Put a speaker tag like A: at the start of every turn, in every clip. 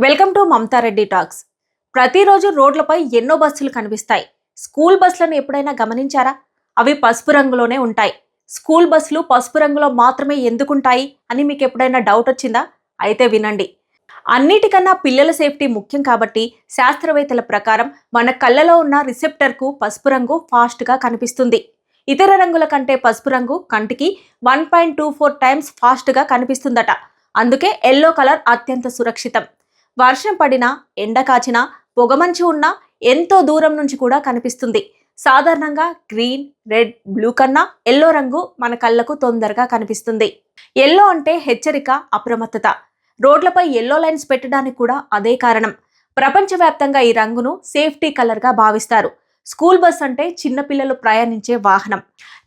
A: Welcome to Mamata Reddy talks. ప్రతిరోజు రోడ్లపై ఎన్నో బస్సులు కనిపిస్తాయి. స్కూల్ బస్సులను ఎప్పుడైనా గమనించారా? అవి పసుపు రంగులోనే ఉంటాయి. స్కూల్ బస్సులు పసుపు రంగులో మాత్రమే ఎందుకుంటాయి అని మీకు ఎప్పుడైనా డౌట్ వచ్చిందా? అయితే వినండి. అన్నిటికన్నా పిల్లల సేఫ్టీ ముఖ్యం కాబట్టి శాస్త్రవేత్తల ప్రకారం మన కళ్ళలో ఉన్న రిసెప్టర్కు పసుపు రంగు ఫాస్ట్గా కనిపిస్తుంది. ఇతర రంగుల కంటే పసుపు రంగు కంటికి 1.24 టైమ్స్ ఫాస్ట్గా కనిపిస్తుందట. అందుకే ఎల్లో కలర్ అత్యంత సురక్షితం. వర్షం పడినా, ఎండ కాచినా, పొగమంచు ఉన్నా ఎంతో దూరం నుంచి కూడా కనిపిస్తుంది. సాధారణంగా గ్రీన్, రెడ్, బ్లూ కన్నా ఎల్లో రంగు మన కళ్ళకు తొందరగా కనిపిస్తుంది. ఎల్లో అంటే హెచ్చరిక, అప్రమత్తత. రోడ్లపై ఎల్లో లైన్స్ పెట్టడానికి కూడా అదే కారణం. ప్రపంచవ్యాప్తంగా ఈ రంగును సేఫ్టీ కలర్గా భావిస్తారు. స్కూల్ బస్ అంటే చిన్నపిల్లలు ప్రయాణించే వాహనం.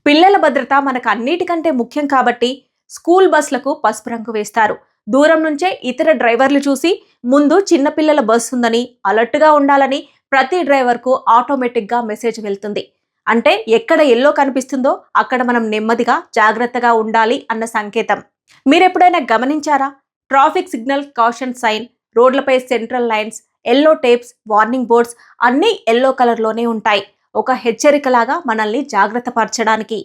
A: పిల్లల భద్రత మనకు అన్నిటికంటే ముఖ్యం కాబట్టి స్కూల్ బస్లకు పసుపు రంగు వేస్తారు. దూరం నుంచే ఇతర డ్రైవర్లు చూసి ముందు చిన్నపిల్లల బస్సు ఉందని అలర్ట్గా ఉండాలని ప్రతి డ్రైవర్కు ఆటోమేటిక్గా మెసేజ్ వెళ్తుంది. అంటే ఎక్కడ ఎల్లో కనిపిస్తుందో అక్కడ మనం నెమ్మదిగా జాగ్రత్తగా ఉండాలి అన్న సంకేతం. మీరెప్పుడైనా గమనించారా? ట్రాఫిక్ సిగ్నల్, కాషన్ సైన్, రోడ్లపై central lines, yellow tapes, warning boards అన్నీ ఎల్లో కలర్లోనే ఉంటాయి. ఒక హెచ్చరికలాగా మనల్ని జాగ్రత్త పరచడానికి.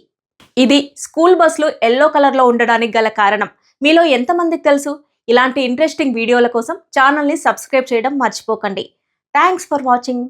A: ఇది స్కూల్ బస్సులు ఎల్లో కలర్లో ఉండడానికి గల కారణం. మీలో ఎంతమందికి తెలుసు? ఇలాంటి ఇంట్రెస్టింగ్ వీడియోల కోసం ఛానల్ని సబ్స్క్రైబ్ చేయడం మర్చిపోకండి. Thanks for watching.